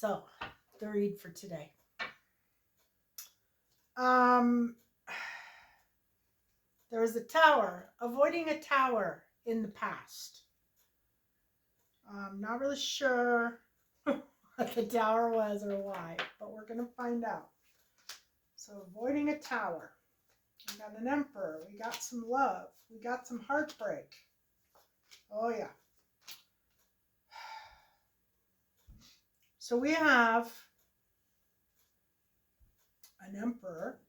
So, the read for today. There was a tower, avoiding a tower in the past. I'm not really sure what the tower was or why, but we're going to find out. So, avoiding a tower. We got an emperor. We got some love. We got some heartbreak. Oh, yeah. So we have an emperor,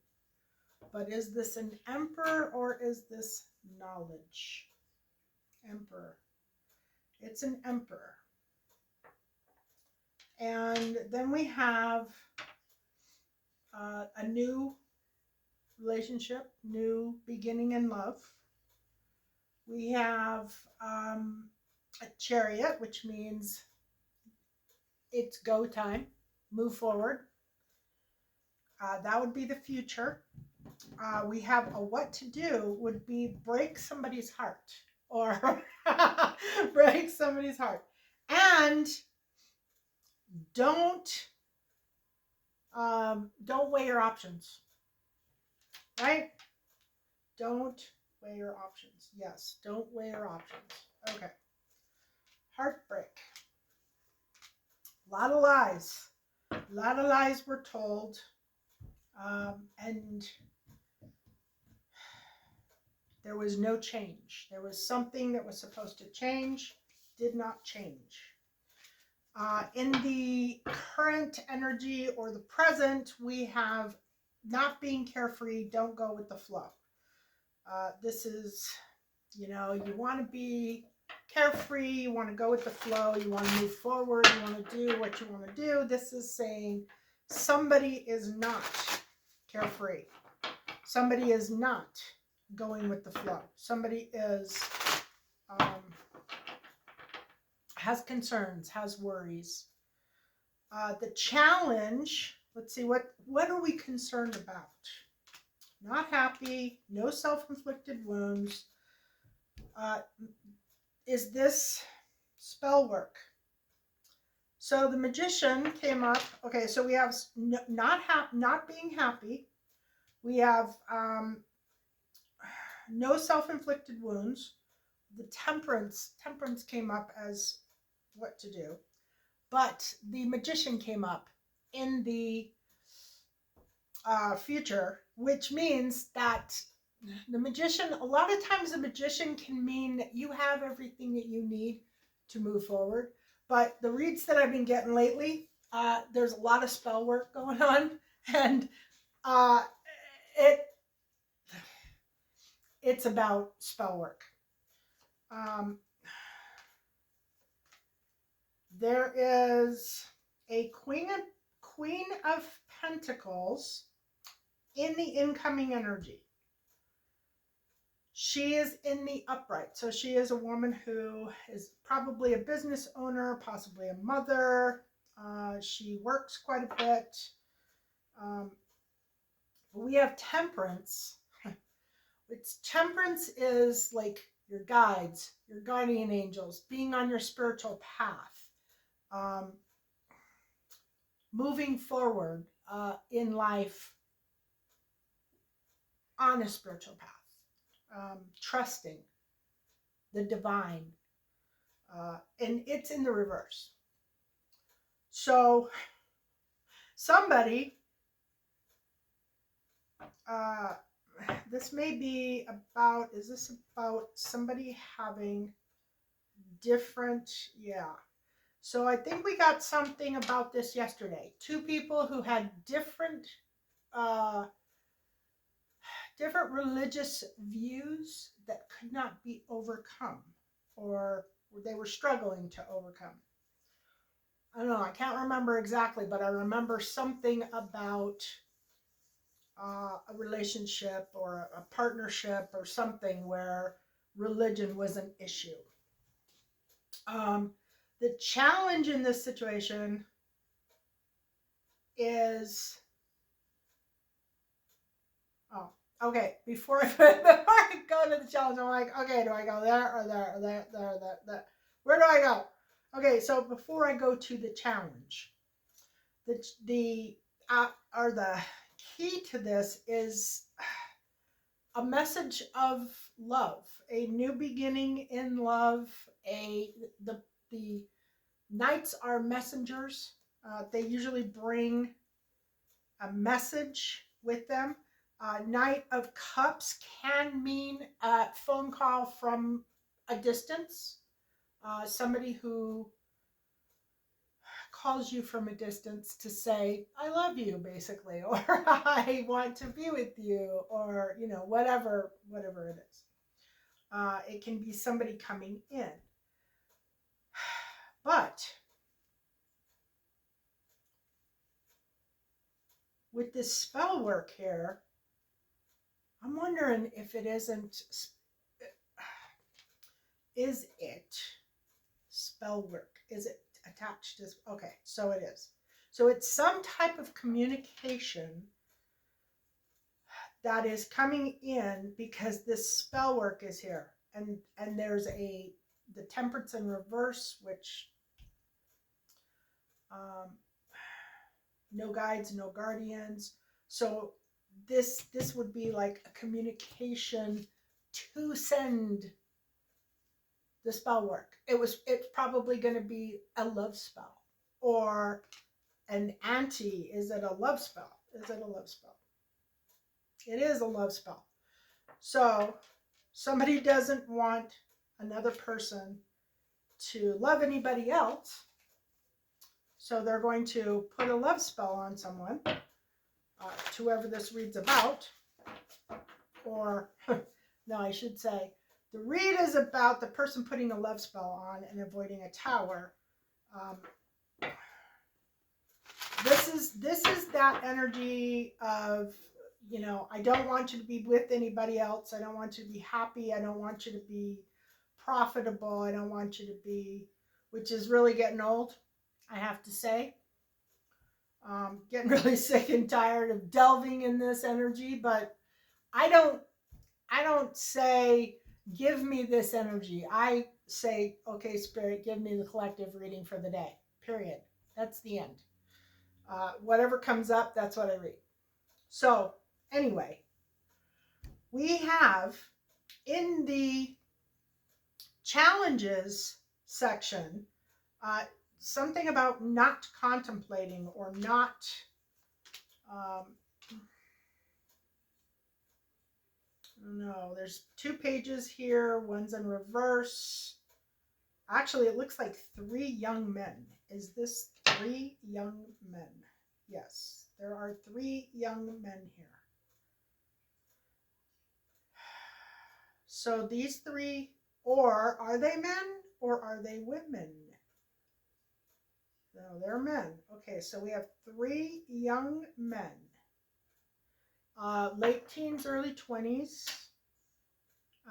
but is this an emperor or is this knowledge? Emperor. It's an emperor. And then we have a new relationship, new beginning in love. We have a chariot, which means it's go time, move forward. That would be the future. We have a what to do would be break somebody's heart or break somebody's heart. And don't weigh your options, right? Don't weigh your options. Yes, don't weigh your options. Okay. Heartbreak. A lot of lies. A lot of lies were told. And there was no change. There was something that was supposed to change, did not change. In the current energy or the present, we have not being carefree, don't go with the flow. This is, you want to be carefree, you want to go with the flow, you want to move forward, you want to do what you want to do. This is saying somebody is not carefree. Somebody is not going with the flow. Somebody is has concerns, has worries. The challenge, let's see, what are we concerned about? Not happy, no self-inflicted wounds. Is this spell work? So the magician came up. Okay, so we have not being happy. We have no self-inflicted wounds. The temperance came up as what to do. But the magician came up in the future, which means that the magician, a lot of times the magician can mean that you have everything that you need to move forward. But the reads that I've been getting lately, there's a lot of spell work going on, and it's about spell work. There is a Queen of Pentacles in the incoming energy. She is in the upright. So she is a woman who is probably a business owner, possibly a mother. She works quite a bit. We have Temperance. Temperance is like your guides, your guardian angels, being on your spiritual path, moving forward in life on a spiritual path, trusting the divine, and it's in the reverse. So somebody, this may be about, is this about somebody having different, yeah. So I think we got something about this yesterday. Two people who had different religious views that could not be overcome, or they were struggling to overcome. I don't know, I can't remember exactly, but I remember something about a relationship or a partnership or something where religion was an issue. The challenge in this situation is, okay, before I go to the challenge, I'm like, okay, do I go there or there or there? Where do I go? Okay, so before I go to the challenge, the or the key to this is a message of love, a new beginning in love. The knights are messengers. They usually bring a message with them. Knight of Cups can mean a phone call from a distance, somebody who calls you from a distance to say, I love you, basically, or I want to be with you, or, whatever it is. It can be somebody coming in. But with this spell work here, I'm wondering if it isn't, is it spell work? Is it attached as, okay, so it is. So it's some type of communication that is coming in because this spell work is here. And there's the temperance in reverse, which no guides, no guardians. So this would be like a communication to send the spell work. It's probably going to be a love spell or an anti. Is it a love spell? Is it a love spell? It is a love spell. So somebody doesn't want another person to love anybody else. So they're going to put a love spell on someone, to whoever this reads about. Or, no, I should say, the read is about the person putting a love spell on and avoiding a tower. This is that energy of, I don't want you to be with anybody else. I don't want you to be happy. I don't want you to be profitable. I don't want you to be, which is really getting old, I have to say. Getting really sick and tired of delving in this energy, but I don't say, give me this energy. I say, okay, Spirit, give me the collective reading for the day, period. That's the end. Whatever comes up, that's what I read. So anyway, we have in the challenges section, something about not contemplating or not, no, there's 2 pages here. One's in reverse. Actually, it looks like 3 young men. Is this 3 young men? Yes, there are 3 young men here. So these 3, or are they men or are they women? No, they're men. Okay, so we have 3 young men. Late teens, early 20s.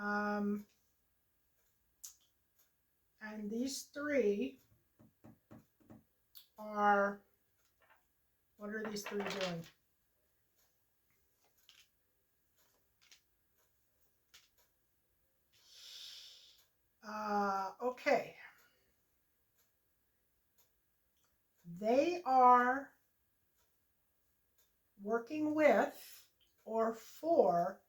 And these 3 are, what are these 3 doing? Okay. They are working with or for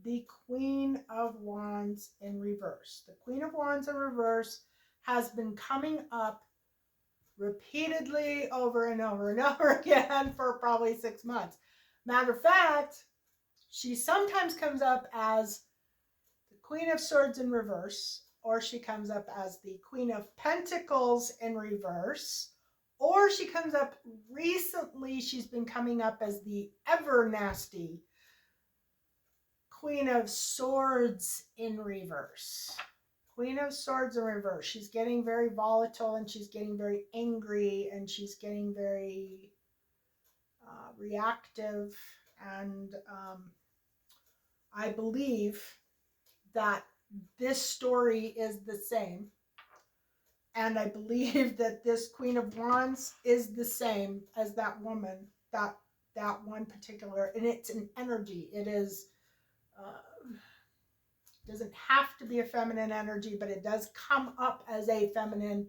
the Queen of Wands in reverse. The Queen of Wands in reverse has been coming up repeatedly over and over and over again for probably 6 months. Matter of fact, she sometimes comes up as the Queen of Swords in reverse, or she comes up as the Queen of Pentacles in reverse, or she comes up recently, she's been coming up as the ever nasty Queen of Swords in reverse. Queen of Swords in reverse. She's getting very volatile and she's getting very angry and she's getting very reactive. And I believe that this story is the same. And I believe that this Queen of Wands is the same as that woman, that one particular, and it's an energy. It is, doesn't have to be a feminine energy, but it does come up as a feminine,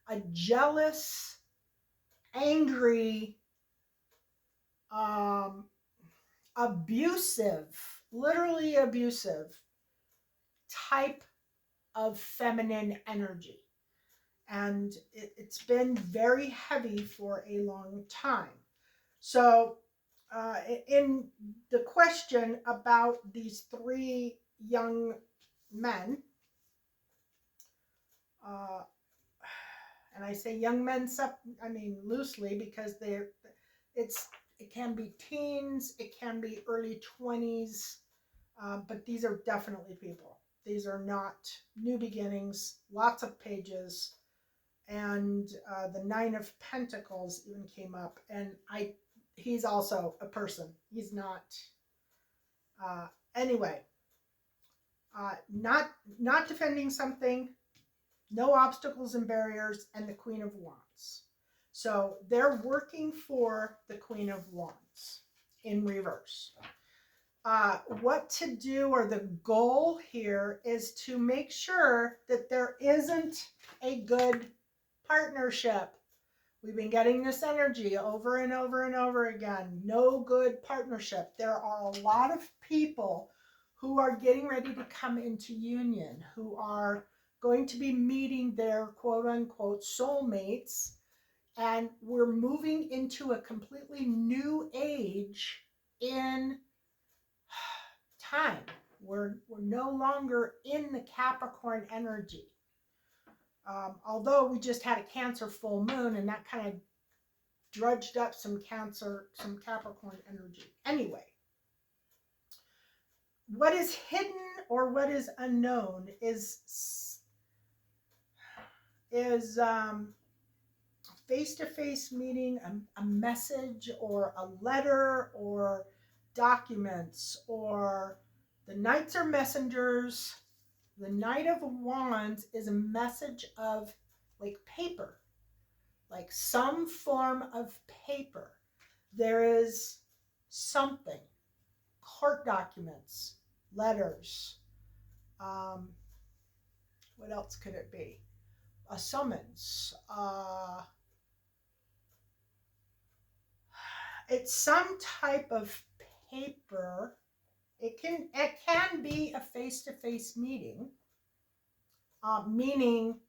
a jealous, angry, um, abusive, literally abusive type of feminine energy. And it's been very heavy for a long time. So, in the question about these three young men, uh, and I say young men, I mean loosely because it's it can be teens, it can be early 20s, but these are definitely people. These are not new beginnings. Lots of pages, and the Nine of Pentacles even came up, and he's also a person. He's not. Uh, anyway, not defending something, no obstacles and barriers, and the Queen of Wands. So they're working for the Queen of Wands in reverse. What to do, or the goal here, is to make sure that there isn't a good partnership. We've been getting this energy over and over and over again. No good partnership. There are a lot of people who are getting ready to come into union, who are going to be meeting their quote unquote soulmates, and we're moving into a completely new age in time. We're no longer in the Capricorn energy. Although we just had a Cancer full moon, and that kind of drudged up some Capricorn energy. Anyway, what is hidden or what is unknown is face-to-face meeting, a message or a letter or documents, or the Knights are messengers. The Knight of Wands is a message of like paper, like some form of paper. There is something, court documents, letters. What else could it be? A summons. It's some type of paper. It can be a face-to-face meeting, meaning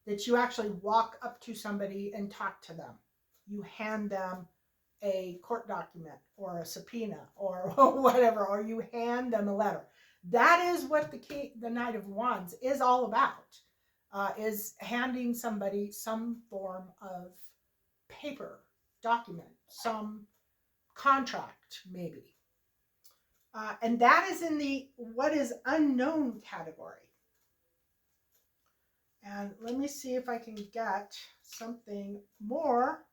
that you actually walk up to somebody and talk to them. You hand them a court document or a subpoena or whatever, or you hand them a letter. That is what the Knight of Wands is all about, is handing somebody some form of paper, document, some contract maybe. And that is in the what is unknown category. And let me see if I can get something more.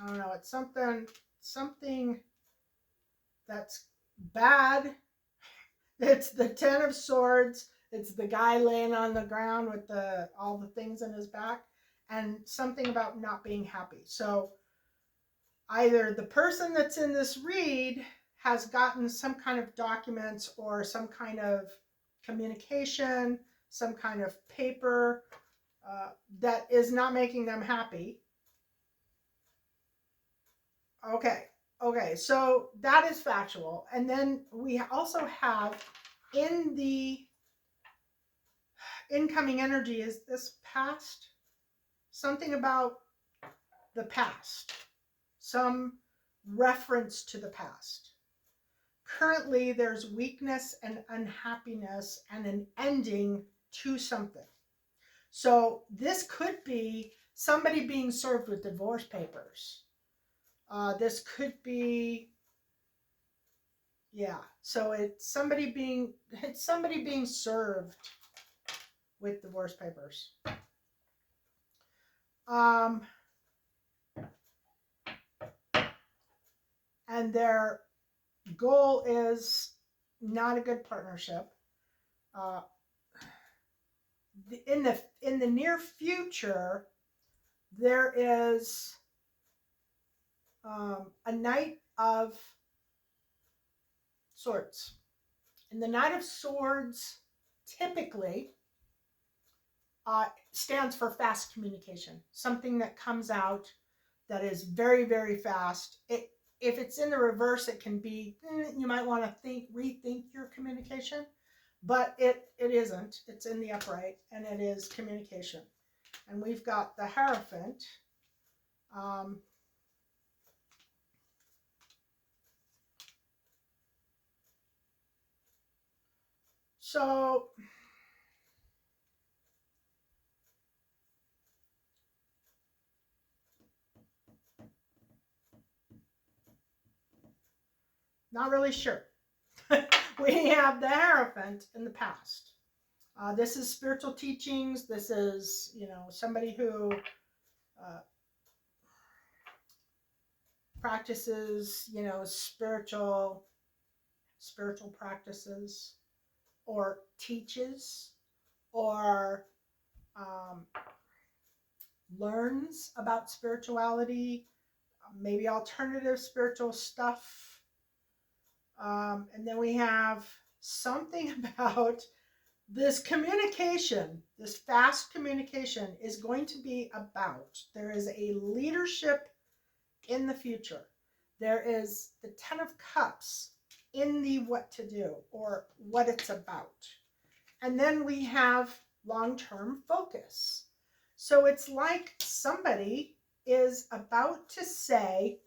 I don't know, it's something that's bad. It's the Ten of Swords. It's the guy laying on the ground with all the things in his back, and something about not being happy. So either the person that's in this read has gotten some kind of documents or some kind of communication, some kind of paper that is not making them happy. Okay, so that is factual. And then we also have in the incoming energy, is this past? Something about the past, some reference to the past. Currently, there's weakness and unhappiness and an ending to something. So this could be somebody being served with divorce papers. This could be, yeah. So it's somebody being served with divorce papers. And their goal is not a good partnership. In the near future, there is a Knight of Swords. And the Knight of Swords typically stands for fast communication, something that comes out that is very, very fast. If it's in the reverse, it can be, you might want to rethink your communication, but it isn't. It's in the upright, and it is communication. And we've got the Hierophant. So not really sure. We have the Hierophant in the past. This is spiritual teachings. This is, somebody who practices, spiritual practices, or teaches, or learns about spirituality, maybe alternative spiritual stuff. And then we have something about this communication, this fast communication is going to be about, there is a leadership in the future. There is the 10 of Cups in the what to do or what it's about. And then we have long-term focus. So it's like somebody is about to say,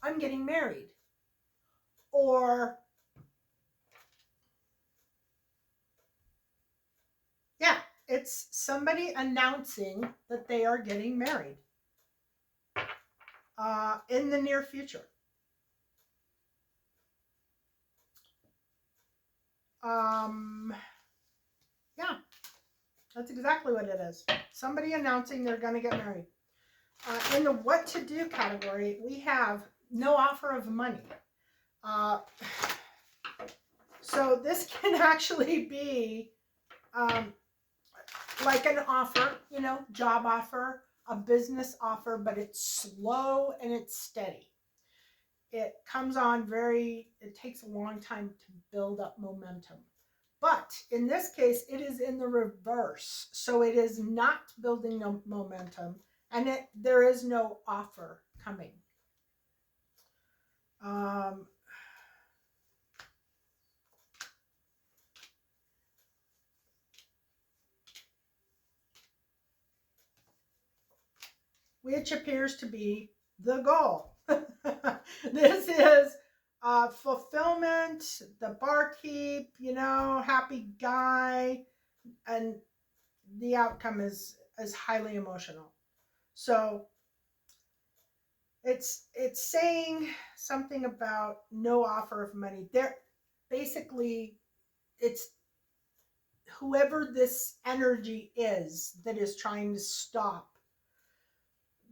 I'm getting married. Or, yeah, it's somebody announcing that they are getting married in the near future. Yeah, that's exactly what it is. Somebody announcing they're going to get married. In the what to do category, we have no offer of money. So this can actually be like an offer, job offer, a business offer, but it's slow and it's steady. It comes on it takes a long time to build up momentum. But in this case, it is in the reverse. So it is not building no momentum, and there is no offer coming. Which appears to be the goal. This is fulfillment, the barkeep, happy guy, and the outcome is highly emotional. So it's saying something about no offer of money. There, basically, it's whoever this energy is that is trying to stop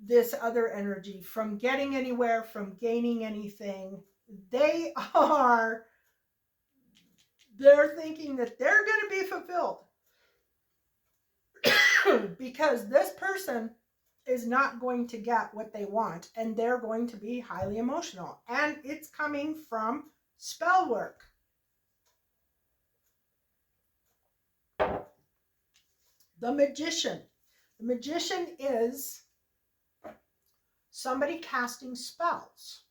this other energy from getting anywhere, from gaining anything. They're thinking that they're going to be fulfilled because this person is not going to get what they want, and they're going to be highly emotional, and it's coming from spell work. The Magician. The Magician is somebody casting spells.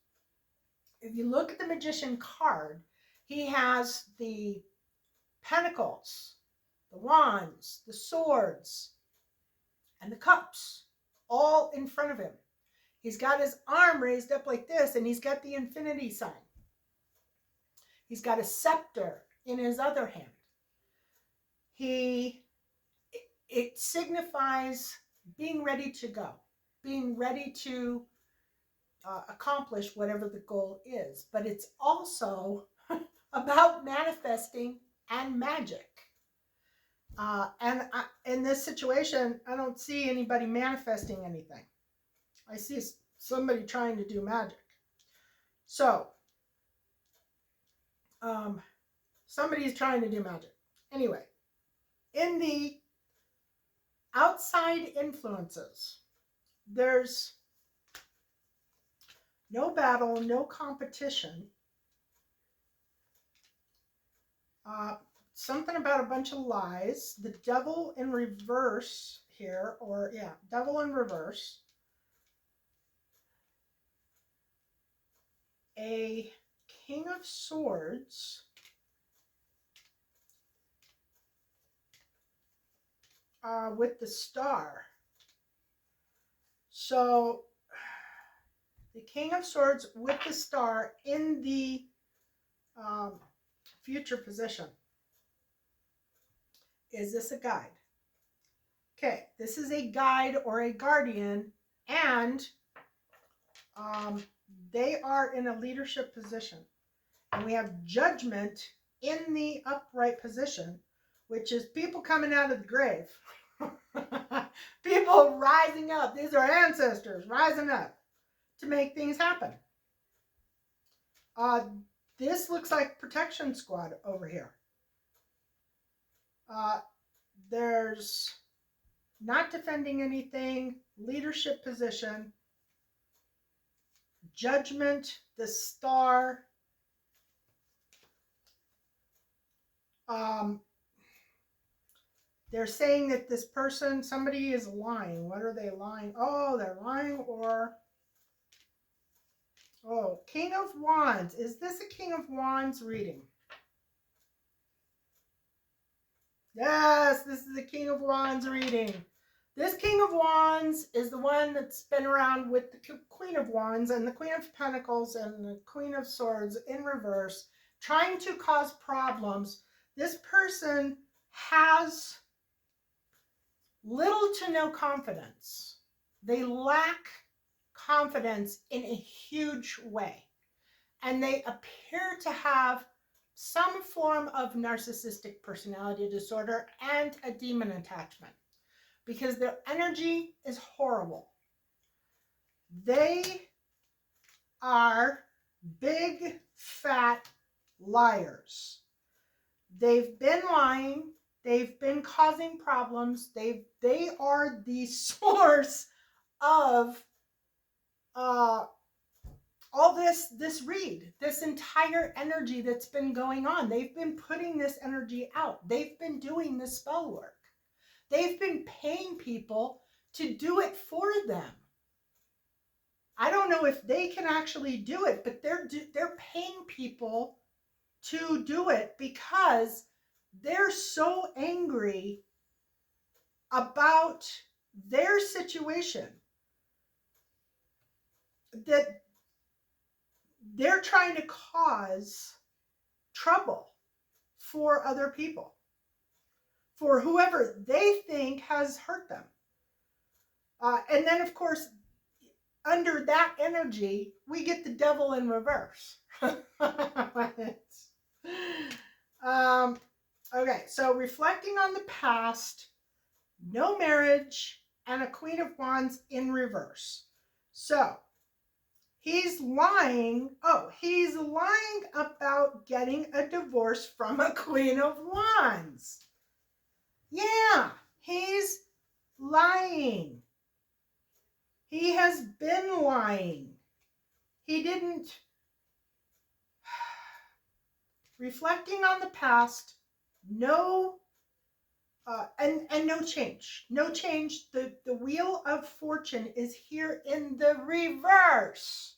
If you look at the Magician card, he has the pentacles, the wands, the swords, and the cups all in front of him. He's got his arm raised up like this, and he's got the infinity sign. He's got a scepter in his other hand. It signifies being ready to go, being ready to accomplish whatever the goal is. But it's also about manifesting and magic. In this situation, I don't see anybody manifesting anything. I see somebody trying to do magic. So, somebody's trying to do magic. Anyway, in the outside influences, there's no battle, no competition. Something about a bunch of lies. The devil in reverse here, devil in reverse. a King of Swords with the Star. So the King of Swords with the Star in the future position. Is this a guide? Okay, this is a guide or a guardian, and they are in a leadership position. And we have Judgment in the upright position, which is people coming out of the grave. People rising up. These are ancestors rising up to make things happen. This looks like Protection Squad over here. There's not defending anything, leadership position, Judgment, the Star. They're saying that this person, somebody is lying. What are they lying? Oh, they're lying, or... Oh, King of Wands. Is this a King of Wands reading? Yes, this is a King of Wands reading. This King of Wands is the one that's been around with the Queen of Wands and the Queen of Pentacles and the Queen of Swords in reverse, trying to cause problems. This person has little to no confidence. They lack confidence in a huge way. And they appear to have some form of narcissistic personality disorder and a demon attachment, because their energy is horrible. They are big, fat liars. They've been lying. They've been causing problems. They are the source of all this read, this entire energy that's been going on. They've been putting this energy out. They've been doing the spell work. They've been paying people to do it for them. I don't know if they can actually do it, but they're paying people to do it because they're so angry about their situation that they're trying to cause trouble for other people, for whoever they think has hurt them. And then, of course, under that energy, we get the devil in reverse. Okay, so reflecting on the past, no marriage, and a Queen of Wands in reverse. So he's lying. Oh, he's lying about getting a divorce from a Queen of Wands. Yeah, he's lying. He has been lying. He didn't. Reflecting on the past, no, and no change. No change. The Wheel of Fortune is here in the reverse.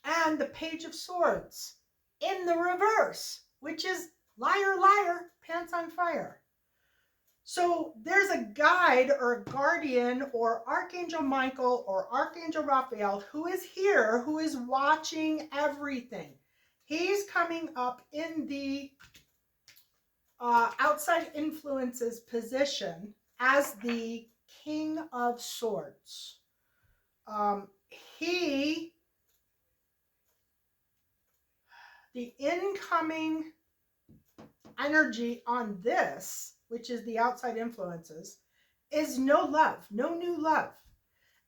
And the Page of Swords in the reverse, which is liar, liar, pants on fire. So there's a guide or a guardian or Archangel Michael or Archangel Raphael who is here, who is watching everything. He's coming up in the outside influences position as the King of Swords. The incoming energy on this, which is the outside influences, is no love, no new love.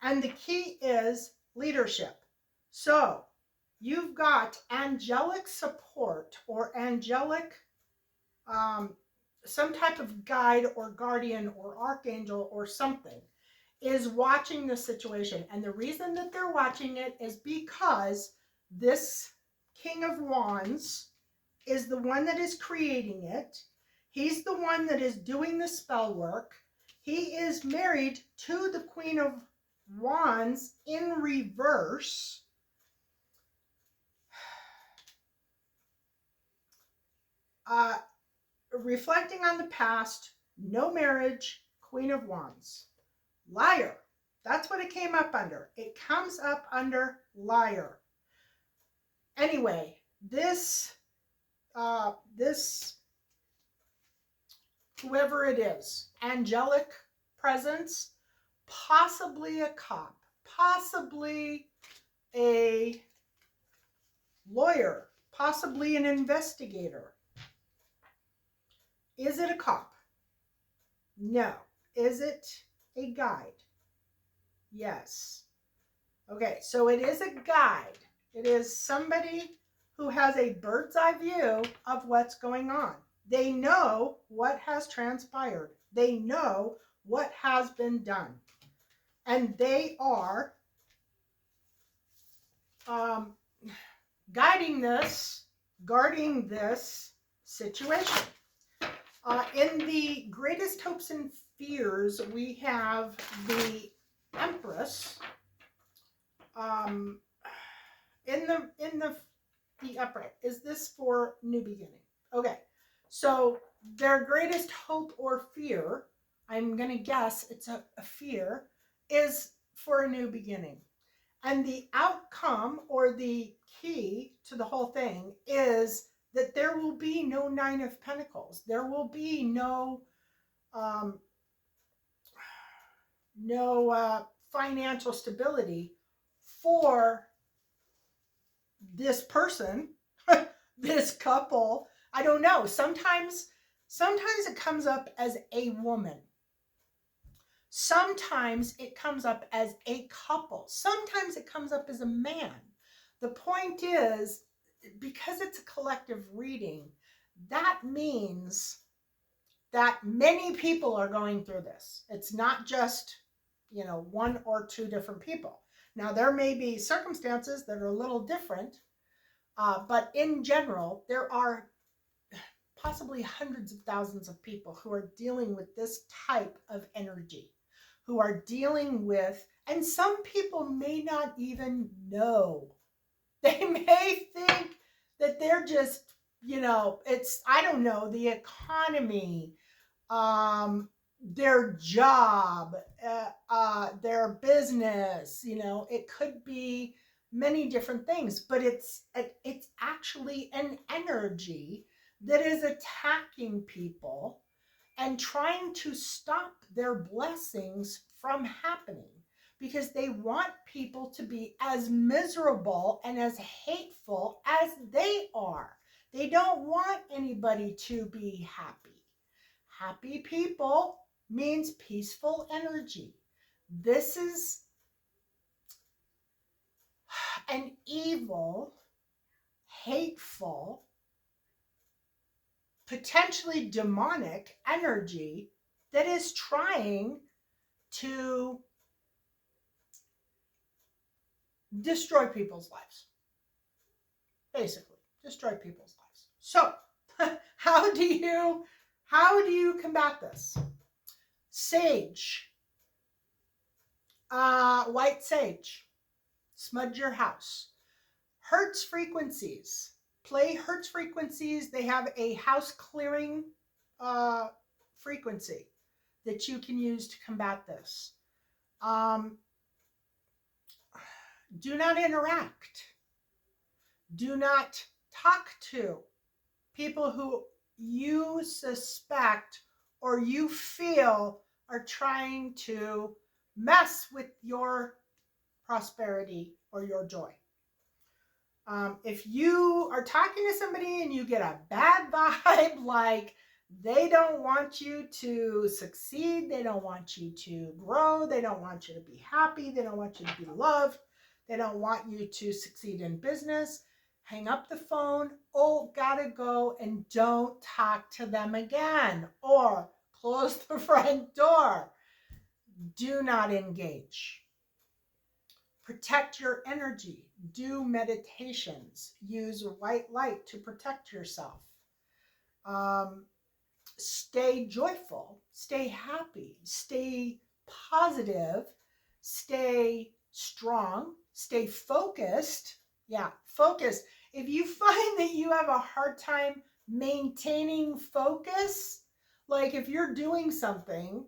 And the key is leadership. So you've got angelic support or angelic, some type of guide or guardian or archangel or something is watching the situation. And the reason that they're watching it is because this King of Wands is the one that is creating it. He's the one that is doing the spell work. He is married to the Queen of Wands in reverse. Uh, reflecting on the past, no marriage, Queen of Wands. Liar. That's what it came up under. It comes up under liar. Anyway, this whoever it is, angelic presence, possibly a cop, possibly a lawyer, possibly an investigator. Is it a cop? No. Is it a guide? Yes. Okay, so it is a guide. It is somebody who has a bird's eye view of what's going on. They know what has transpired. They know what has been done. And they are guiding this, guarding this situation. In the greatest hopes and fears, we have the Empress. In the upright. Is this for new beginning? Okay. So their greatest hope or fear, I'm going to guess it's a fear, is for a new beginning. And the outcome or the key to the whole thing is that there will be no Nine of Pentacles. There will be no financial stability for this person, this couple. I don't know. Sometimes it comes up as a woman. Sometimes it comes up as a couple. Sometimes it comes up as a man. The point is, because it's a collective reading, that means that many people are going through this. It's not just, one or two different people. Now, there may be circumstances that are a little different, but in general, there are possibly hundreds of thousands of people who are dealing with this type of energy, who are dealing with, and some people may not even know. They may think that they're just, it's, I don't know, the economy, their job, their business, it could be many different things, but it's actually an energy that is attacking people and trying to stop their blessings from happening, because they want people to be as miserable and as hateful as they are. They don't want anybody to be happy. Happy people means peaceful energy. This is an evil, hateful, potentially demonic energy that is trying to destroy people's lives. Basically, destroy people's lives. So, how do you combat this? Sage, white sage, smudge your house. Hertz frequencies. Play Hertz frequencies. They have a house clearing frequency that you can use to combat this. Do not interact. Do not talk to people who you suspect or you feel are trying to mess with your prosperity or your joy. If you are talking to somebody and you get a bad vibe, like they don't want you to succeed, they don't want you to grow, they don't want you to be happy, they don't want you to be loved, they don't want you to succeed in business, hang up the phone. Oh, gotta go, and don't talk to them again, or close the front door. Do not engage. Protect your energy. Do meditations. Use white light to protect yourself. Stay joyful. Stay happy. Stay positive. Stay strong. Stay focused. Yeah, focus. If you find that you have a hard time maintaining focus. Like if you're doing something,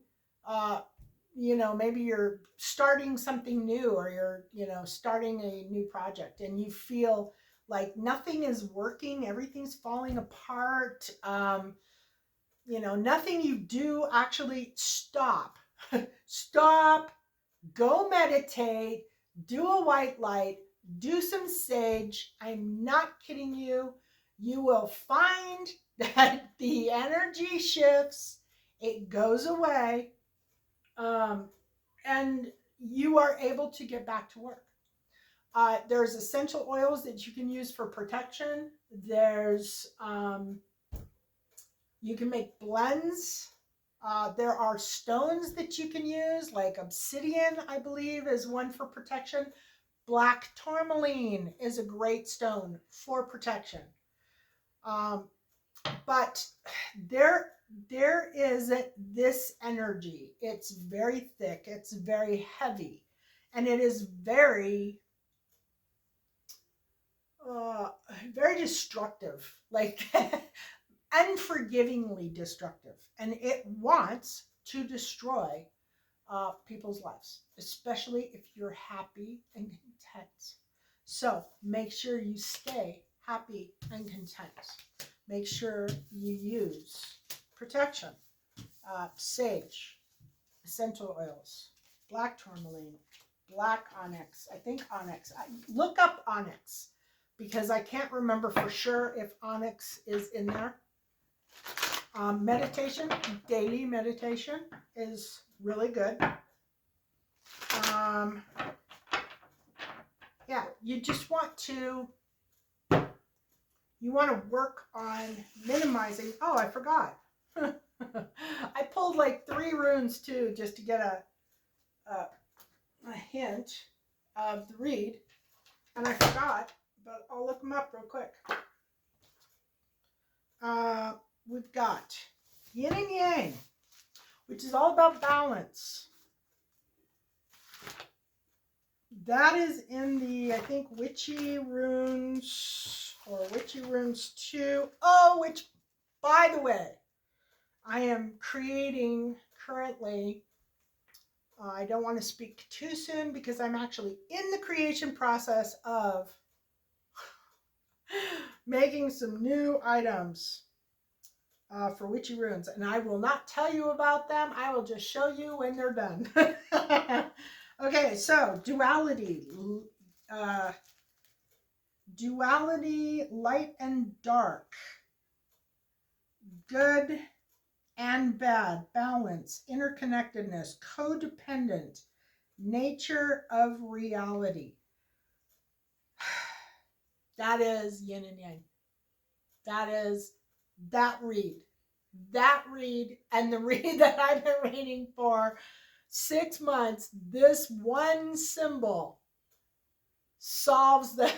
maybe you're starting something new, or you're, starting a new project, and you feel like nothing is working, everything's falling apart. Nothing you do actually stop. Stop, go meditate, do a white light, do some sage. I'm not kidding you. You will find that the energy shifts, it goes away, and you are able to get back to work. There's essential oils that you can use for protection. You can make blends. There are stones that you can use, like obsidian, I believe, is one for protection. Black tourmaline is a great stone for protection. But there is this energy. It's very thick. It's very heavy. And it is very, very destructive. Like unforgivingly destructive, and it wants to destroy people's lives, especially if you're happy and content. So make sure you stay happy and content. Make sure you use protection, sage, essential oils, black tourmaline, black onyx. I think onyx. Look up onyx, because I can't remember for sure if onyx is in there. Meditation, daily meditation is really good. Yeah, you just want to work on minimizing. Oh, I forgot. I pulled like 3 runes too, just to get a hint of the read, and I forgot, but I'll look them up real quick. We've got yin and yang, which is all about balance. That is in the, I think, Witchy Runes, or Witchy Runes 2. Oh, which, by the way, I am creating currently. I don't want to speak too soon, because I'm actually in the creation process of making some new items for Witchy Runes, and I will not tell you about them. I will just show you when they're done. Okay, so duality. Duality, light and dark. Good and bad, balance, interconnectedness, codependent, nature of reality. That is yin and yang. That is that read, and the read that I've been reading for 6 months. This one symbol solves the,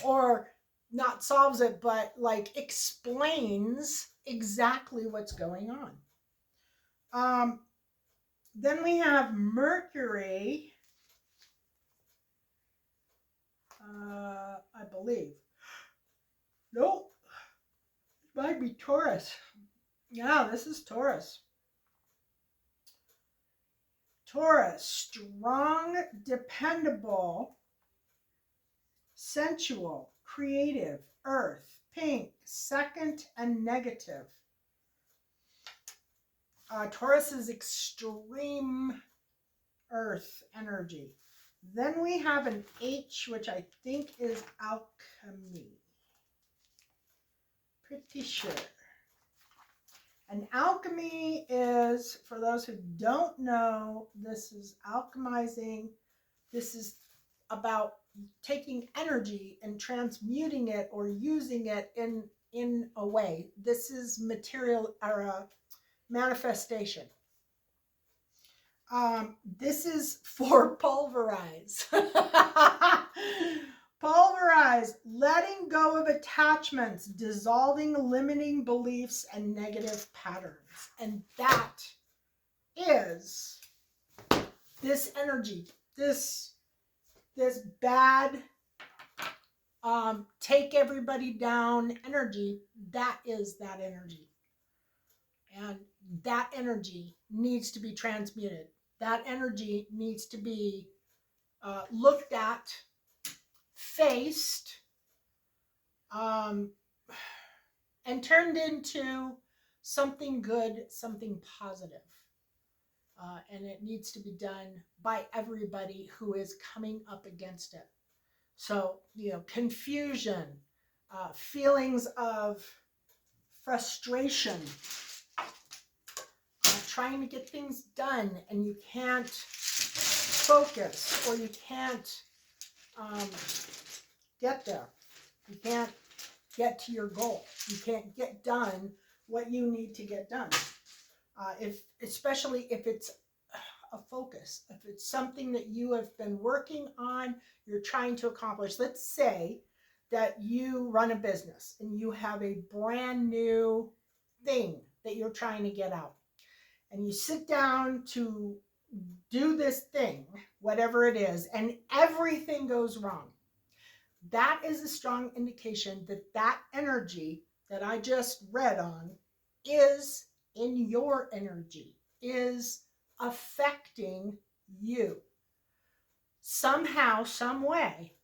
or not solves it, but like explains exactly what's going on. Then we have Mercury, I believe. Nope. It might be Taurus. Yeah, this is Taurus. Taurus, strong, dependable, sensual, creative, earth, pink, second, and negative. Taurus is extreme earth energy. Then we have an H, which I think is alchemy. Pretty sure. And alchemy is, for those who don't know, this is alchemizing. This is about taking energy and transmuting it or using it in a way. This is material, or a manifestation. This is for pulverize. Pulverize, letting go of attachments, dissolving limiting beliefs and negative patterns. And that is this energy, this bad take everybody down energy, that is that energy. And that energy needs to be transmuted. That energy needs to be looked at, faced, um, and turned into something good, something positive. And it needs to be done by everybody who is coming up against it. So, confusion, feelings of frustration, trying to get things done, and you can't focus, or you can't get there. You can't get to your goal. You can't get done what you need to get done. Especially if it's a focus, if it's something that you have been working on, you're trying to accomplish. Let's say that you run a business and you have a brand new thing that you're trying to get out. And you sit down to do this thing, whatever it is, and everything goes wrong. That is a strong indication that that energy that I just read on is in your energy, is affecting you. Somehow, some way,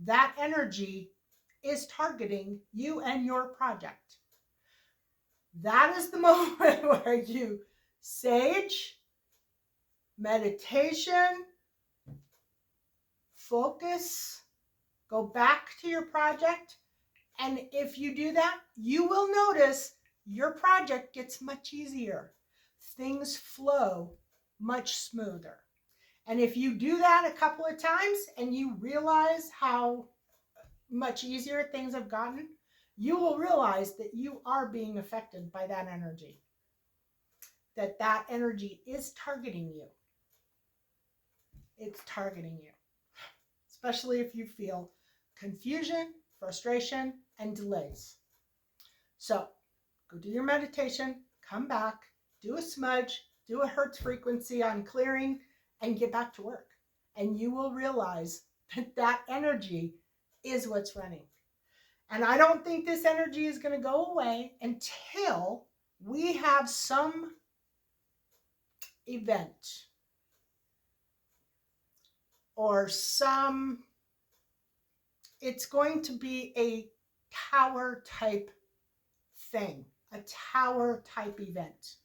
that energy is targeting you and your project. That is the moment where you sage, meditation, focus, go back to your project. And if you do that, you will notice your project gets much easier. Things flow much smoother. And if you do that a couple of times and you realize how much easier things have gotten, you will realize that you are being affected by that energy. That energy is targeting you. It's targeting you. Especially if you feel confusion, frustration, and delays. So, go do your meditation, come back, do a smudge, do a hertz frequency on clearing, and get back to work. And you will realize that that energy is what's running. And I don't think this energy is going to go away until we have some event or it's going to be a tower type thing, a tower type event,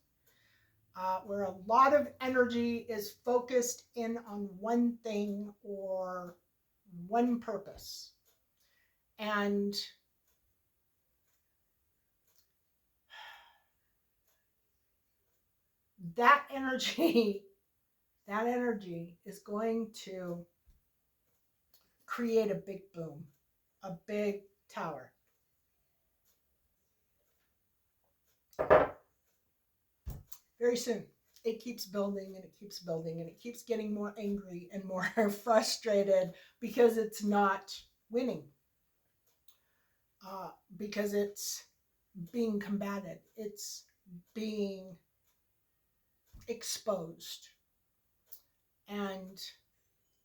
where a lot of energy is focused in on one thing or one purpose. And that energy is going to create a big boom, a big tower. Very soon. It keeps building and it keeps building and it keeps getting more angry and more frustrated because it's not winning. Because it's being combated. It's being exposed. And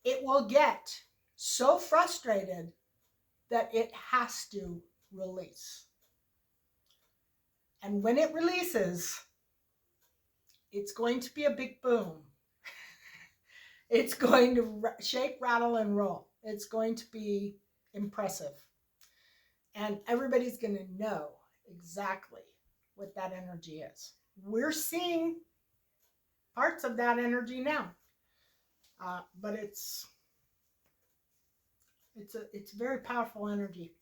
it will get so frustrated that it has to release. And when it releases, it's going to be a big boom. It's going to shake, rattle, and roll. It's going to be impressive. And everybody's going to know exactly what that energy is. We're seeing parts of that energy now. But it's very powerful energy.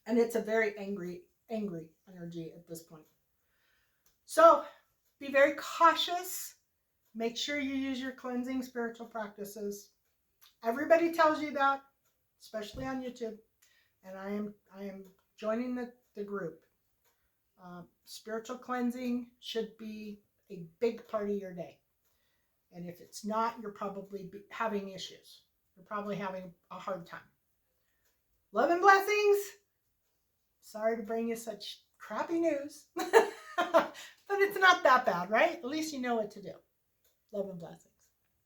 And it's a very angry energy at this point. So be very cautious. Make sure you use your cleansing spiritual practices. Everybody tells you that, especially on YouTube. And I am joining the group. Spiritual cleansing should be a big part of your day. And if it's not, you're probably having issues. You're probably having a hard time. Love and blessings. Sorry to bring you such crappy news. But it's not that bad, right? At least you know what to do. Love and blessings.